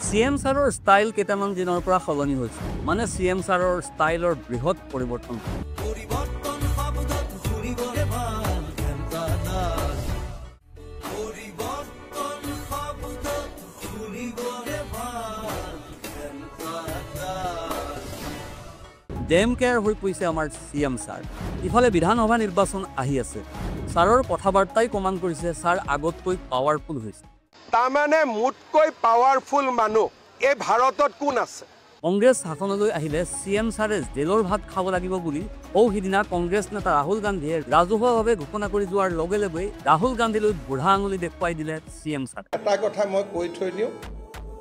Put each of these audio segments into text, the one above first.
CM ছাৰৰ style কেইটামান দিনৰ পৰা সলনি হৈছে মানে CM ছাৰৰ ষ্টাইলৰ বৃহৎ পৰিৱৰ্তন ডেম কেয়াৰ হৈ পৰিছে আমাৰ CM ছাৰ ইফালে বিধানসভা নিৰ্বাচন আহি আছে ছাৰৰ কথাবাৰ্তাই প্ৰমাণ কৰিছে ছাৰ আগতকৈ পাৱাৰফুল হৈছে তাৰমানে মুঠকৈ পাৱাৰফুল মানুহ এই ভাৰতত কোন আছে কংগ্ৰেছ শাসনলৈ আহিলে CM ছাৰে জেলৰ ভাত খাব লাগিব বুলি সিদিনা কংগ্ৰেছ নেতা ৰাহুল গান্ধীয়ে ৰাজহুৱাভাৱে ঘোষণা কৰি যোৱাৰ লগে লগে ৰাহুল গান্ধীলৈ বুঢ়া আঙুলি দেখুৱাই দিলে CM ছাৰ এটা কথা মই কৈ থৈ দিওঁ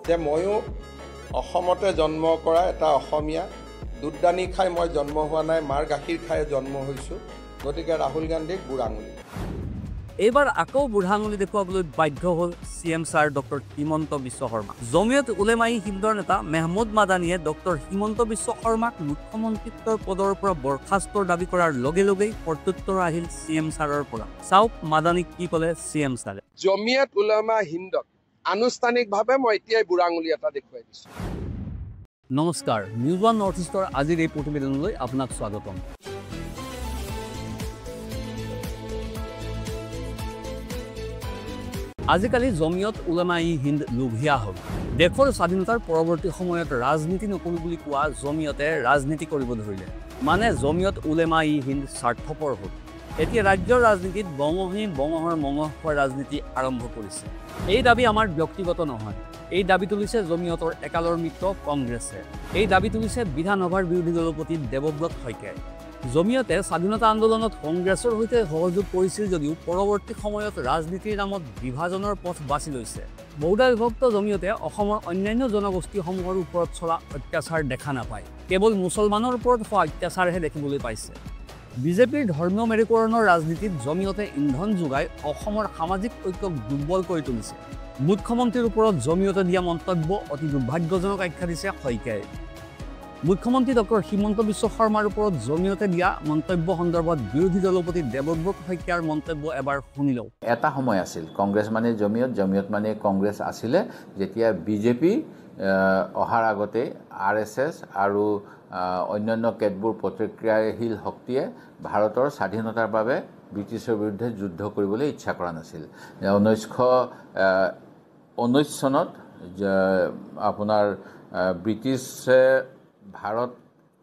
যে ময়ো অসমতে জন্ম কৰা এটা অসমীয়া দুধদানি খাই মই জন্ম হোৱা নাই মাৰ গাখীৰ খাই জন্ম হৈছোঁ গতিকে ৰাহুল গান্ধীক বুঢ়া আঙুলি এইবাৰ আকৌ বুঢ়া আঙুলি দেখুৱাবলৈ বাধ্য হ'ল CM sir doctor Himanta Biswa Sarma Jamiat উলেমাই হিন্দৰ নেতা মেহমুদ মাদানীয়ে ডক্টৰ হিমন্ত বিশ্ব শৰ্মাক মুখ্যমন্ত্ৰীত্বৰ পদৰ পৰা বৰ্খাস্তৰ দাবী কৰাৰ লগে লগেই প্ৰত্যুত্তৰ আহিল CM ছাৰৰ পৰা চাওক মাদানীক কি ক'লে CM ছাৰে জমিয়ত উলেমা হিন্দক আনুষ্ঠানিকভাৱে মই এতিয়াই বুঢ়া আঙুলি এটা দেখুৱাই দিছোঁ নমস্কাৰ নিউজ ওৱান নৰ্থ ইষ্টৰ আজিৰ এই প্ৰতিবেদনলৈ আপোনাক স্বাগতম আজিকালি জমিয়ত উলেমাই হিন্দ লোভিয়া হ'ল দেশৰ স্বাধীনতাৰ পৰৱৰ্তী সময়ত ৰাজনীতি নকৰোঁ বুলি কোৱা জমিয়তে ৰাজনীতি কৰিব ধৰিলে মানে জমিয়ত উলেমাই হিন্দ স্বাৰ্থপৰ হ'ল এতিয়া ৰাজ্যৰ ৰাজনীতিত বঙহৰ মঙহ খোৱা ৰাজনীতি আৰম্ভ কৰিছে এই দাবী আমাৰ ব্যক্তিগত নহয় এই দাবী তুলিছে জমিয়তৰ একালৰ মিত্ৰ কংগ্ৰেছে এই দাবী তুলিছে বিধানসভাৰ বিৰোধী দলপতি দেৱব্ৰত শইকীয়াই জমিয়তে স্বাধীনতা আন্দোলনত কংগ্ৰেছৰ সৈতে সহযোগ কৰিছিল যদিও পৰৱৰ্তী সময়ত ৰাজনীতিৰ নামত বিভাজনৰ পথ বাছি লৈছে বহুদা বিভক্ত জমিয়তে অসমৰ অন্যান্য জনগোষ্ঠীসমূহৰ ওপৰত চলা অত্যাচাৰ দেখা নাপায় কেৱল মুছলমানৰ ওপৰত হোৱা অত্যাচাৰহে দেখিবলৈ পাইছে বিজেপিৰ ধৰ্মীয় মেৰুকৰণৰ ৰাজনীতিত জমিয়তে ইন্ধন যোগাই অসমৰ সামাজিক ঐক্যক দুৰ্বল কৰি তুলিছে মুখ্যমন্ত্ৰীৰ ওপৰত জমিয়তে দিয়া মন্তব্য অতি দুৰ্ভাগ্যজনক আখ্যা দিছে শইকীয়াই মুখ্যমন্ত্ৰী ডক্টৰ হিমন্ত বিশ্ব শৰ্মাৰ ওপৰত জমিয়তে দিয়া মন্তব্য সন্দৰ্ভত বিৰোধী দলপতি দেৱব্ৰত শইকীয়াৰ মন্তব্য এবাৰ শুনিলওঁ এটা সময় আছিল কংগ্ৰেছ মানে জমিয়ত মানে কংগ্ৰেছ আছিলে যেতিয়া বিজেপি অহাৰ আগতে RSS আৰু অন্যান্য কেতবোৰ প্ৰতিক্ৰিয়াশীল শক্তিয়ে ভাৰতৰ স্বাধীনতাৰ বাবে ব্ৰিটিছৰ বিৰুদ্ধে যুদ্ধ কৰিবলৈ ইচ্ছা কৰা নাছিল 1919 চনত আপোনাৰ ব্ৰিটিছে ভাৰত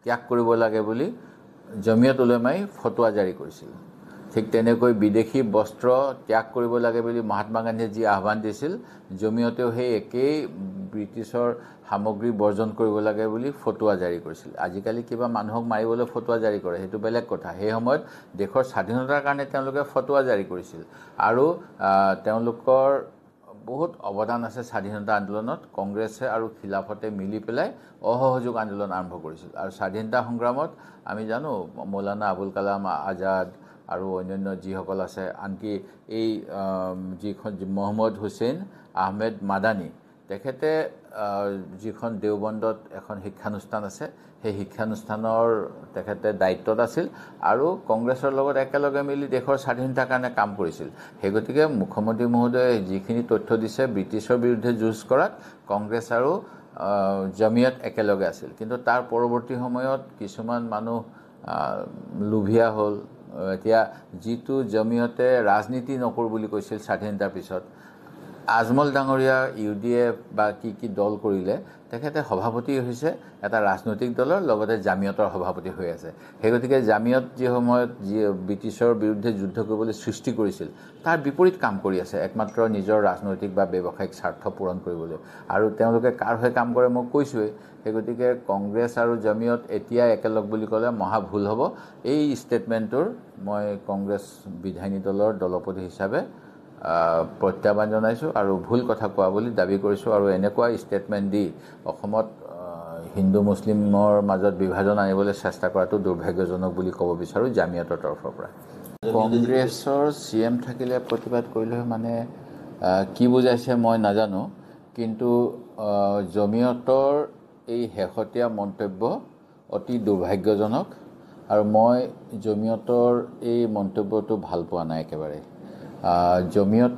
ত্যাগ কৰিব লাগে বুলি জমিয়ত উলেমাই ফতোৱা জাৰি কৰিছিল ঠিক তেনেকৈ বিদেশী বস্ত্ৰ ত্যাগ কৰিব লাগে বুলি মহাত্মা গান্ধীয়ে যি আহ্বান দিছিল জমিয়তেও সেই একেই ব্ৰিটিছৰ সামগ্ৰী বৰ্জন কৰিব লাগে বুলি ফতোৱা জাৰি কৰিছিল আজিকালি কিবা মানুহক মাৰিবলৈ ফতোৱা জাৰি কৰে সেইটো বেলেগ কথা সেই সময়ত দেশৰ স্বাধীনতাৰ কাৰণে তেওঁলোকে ফতোৱা জাৰি কৰিছিল আৰু তেওঁলোকৰ বহুত অৱদান আছে স্বাধীনতা আন্দোলনত কংগ্ৰেছে আৰু খিলাফতে মিলি পেলাই অসহযোগ আন্দোলন আৰম্ভ কৰিছিল আৰু স্বাধীনতা সংগ্ৰামত আমি জানো মৌলানা আবুল কালাম আজাদ আৰু অন্যান্য যিসকল আছে আনকি এই যিখন মহম্মদ হুছেইন আহমেদ মাদানী তেখেতে যিখন দেওবন্দত এখন শিক্ষানুষ্ঠান আছে সেই শিক্ষানুষ্ঠানৰ তেখেতে দায়িত্বত আছিল আৰু কংগ্ৰেছৰ লগত একেলগে মিলি দেশৰ স্বাধীনতাৰ কাৰণে কাম কৰিছিল সেই গতিকে মুখ্যমন্ত্ৰী মহোদয়ে যিখিনি তথ্য দিছে ব্ৰিটিছৰ বিৰুদ্ধে যুঁজ কৰাত কংগ্ৰেছ আৰু জমিয়ত একেলগে আছিল কিন্তু তাৰ পৰৱৰ্তী সময়ত কিছুমান মানুহ লোভিয়া হ'ল এতিয়া যিটো জমিয়তে ৰাজনীতি নকৰোঁ বুলি কৈছিল স্বাধীনতাৰ পিছত আজমল ডাঙৰীয়া UDF বা কি দল কৰিলে তেখেতে সভাপতি হৈছে এটা ৰাজনৈতিক দলৰ লগতে জামিয়তৰ সভাপতি হৈ আছে সেই গতিকে জামিয়ত যি সময়ত যি ব্ৰিটিছৰ বিৰুদ্ধে যুদ্ধ কৰিবলৈ সৃষ্টি কৰিছিল তাৰ বিপৰীত কাম কৰি আছে একমাত্ৰ নিজৰ ৰাজনৈতিক বা ব্যৱসায়িক স্বাৰ্থ পূৰণ কৰিবলৈ আৰু তেওঁলোকে কাৰ হৈ কাম কৰে মই কৈছোৱেই সেই গতিকে কংগ্ৰেছ আৰু জামিয়ত এতিয়া একেলগ বুলি ক'লে মহা ভুল হ'ব এই ষ্টেটমেণ্টটোৰ মই কংগ্ৰেছ বিধায়িনী দলৰ দলপতি হিচাপে প্ৰত্যাহ্বান জনাইছোঁ আৰু ভুল কথা কোৱা বুলি দাবী কৰিছোঁ আৰু এনেকুৱা ষ্টেটমেণ্ট দি অসমত হিন্দু মুছলিমৰ মাজত বিভাজন আনিবলৈ চেষ্টা কৰাটো দুৰ্ভাগ্যজনক বুলি ক'ব বিচাৰোঁ জামিয়তৰ তৰফৰ পৰা কংগ্ৰেছৰ CM থাকিলে প্ৰতিবাদ কৰিলে মানে কি বুজাইছে মই নাজানো কিন্তু জমিয়তৰ এই শেহতীয়া মন্তব্য অতি দুৰ্ভাগ্যজনক আৰু মই জমিয়তৰ এই মন্তব্যটো ভাল পোৱা নাই একেবাৰে জমিয়ত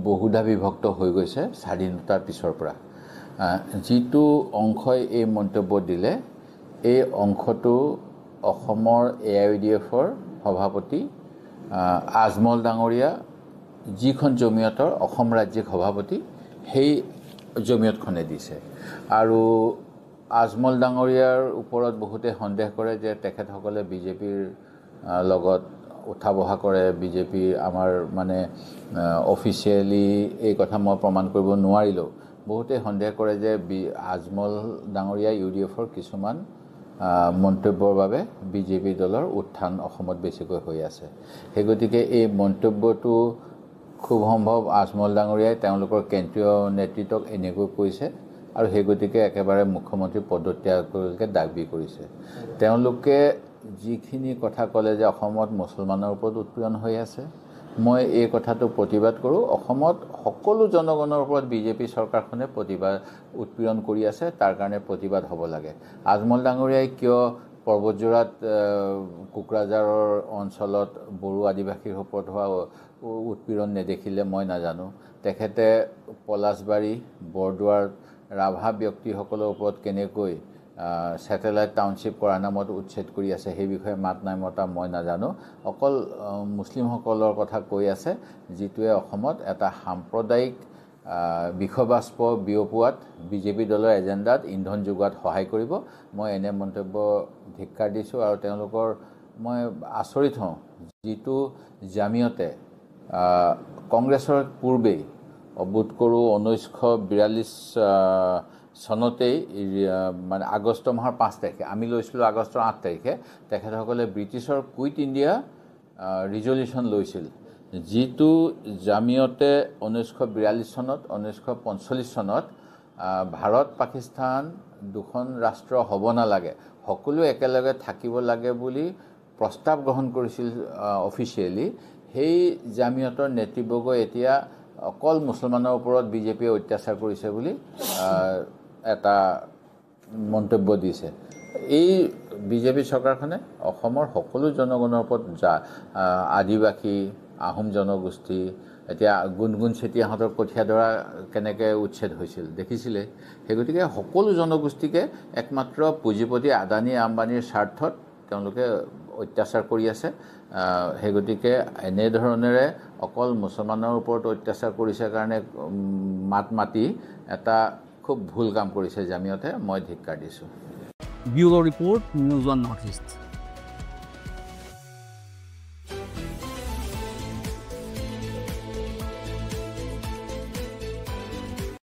বহুধা বিভক্ত হৈ গৈছে স্বাধীনতাৰ পিছৰ পৰা যিটো অংশই এই মন্তব্য দিলে এই অংশটো অসমৰ AIUDFৰ সভাপতি আজমল ডাঙৰীয়া যিখন জমিয়তৰ অসম ৰাজ্যিক সভাপতি সেই জমিয়তখনে দিছে আৰু আজমল ডাঙৰীয়াৰ ওপৰত বহুতে সন্দেহ কৰে যে তেখেতসকলে বিজেপিৰ লগত উঠা বহা কৰে বিজেপি আমাৰ মানে অফিচিয়েলি এই কথা মই প্ৰমাণ কৰিব নোৱাৰিলেও বহুতে সন্দেহ কৰে যে আজমল ডাঙৰীয়া UDFৰ কিছুমান মন্তব্যৰ বাবে বিজেপি দলৰ উত্থান অসমত বেছিকৈ হৈ আছে সেই গতিকে এই মন্তব্যটো খুব সম্ভৱ আজমল ডাঙৰীয়াই তেওঁলোকৰ কেন্দ্ৰীয় নেতৃত্বক এনেকৈ কৈছে আৰু সেই গতিকে একেবাৰে মুখ্যমন্ত্ৰী পদত্যাগলৈকে দাবী কৰিছে তেওঁলোকে যিখিনি কথা ক'লে যে অসমত মুছলমানৰ ওপৰত উৎপীড়ন হৈ আছে মই এই কথাটো প্ৰতিবাদ কৰোঁ অসমত সকলো জনগণৰ ওপৰত বিজেপি চৰকাৰখনে উৎপীড়ন কৰি আছে তাৰ কাৰণে প্ৰতিবাদ হ'ব লাগে আজমল ডাঙৰীয়াই কিয় পৰ্বতজোৰাত কোকৰাঝাৰৰ অঞ্চলত বড়ো আদিবাসীৰ ওপৰত হোৱা উৎপীড়ন নেদেখিলে মই নাজানো তেখেতে পলাশবাৰী বৰদুৱাৰ ৰাভা ব্যক্তিসকলৰ ওপৰত কেনেকৈ স্যাটেলাইট টাউনশ্বিপ কৰাৰ নামত উচ্ছেদ কৰি আছে সেই বিষয়ে মাত নাই মতা মই নাজানো অকল মুছলিমসকলৰ কথা কৈ আছে যিটোৱে অসমত এটা সাম্প্ৰদায়িক বিষবাষ্প বিয়পোৱাত বিজেপি দলৰ এজেণ্ডাত ইন্ধন যোগোৱাত সহায় কৰিব মই এনে মন্তব্য ধিক্কাৰ দিছোঁ আৰু তেওঁলোকৰ মই আচৰিত হওঁ যিটো জামিয়তে কংগ্ৰেছৰ পূৰ্বেই বোধ কৰোঁ 1942 চনতেই মানে আগষ্ট মাহৰ 5 তাৰিখে আমি লৈছিলোঁ আগষ্টৰ 8 তাৰিখে তেখেতসকলে ব্ৰিটিছৰ কুইট ইণ্ডিয়া ৰিজলিউশ্যন লৈছিল যিটো জামিয়তে 1942 চনত 1945 চনত ভাৰত পাকিস্তান দুখন ৰাষ্ট্ৰ হ'ব নালাগে সকলো একেলগে থাকিব লাগে বুলি প্ৰস্তাৱ গ্ৰহণ কৰিছিল অফিচিয়েলি সেই জামিয়তৰ নেতৃবৰ্গ এতিয়া অকল মুছলমানৰ ওপৰত বিজেপিয়ে অত্যাচাৰ কৰিছে বুলি এটা মন্তব্য দিছে এই বিজেপি চৰকাৰখনে অসমৰ সকলো জনগণৰ ওপৰত আদিবাসী আহোম জনগোষ্ঠী এতিয়া গুণগুণ চেতিয়াহঁতৰ কঠীয়াদৰা কেনেকৈ উচ্ছেদ হৈছিল দেখিছিলে সেই গতিকে সকলো জনগোষ্ঠীকে একমাত্ৰ পুঁজিপতি আদানী আম্বানীৰ স্বাৰ্থত তেওঁলোকে অত্যাচাৰ কৰি আছে সেই গতিকে এনেধৰণেৰে অকল মুছলমানৰ ওপৰত অত্যাচাৰ কৰিছে কাৰণে মাত মাতি এটা খুব ভুল কাম কৰিছে জামিয়তে মই ধিক্কাৰ দিছোঁ bureau report news 1 north east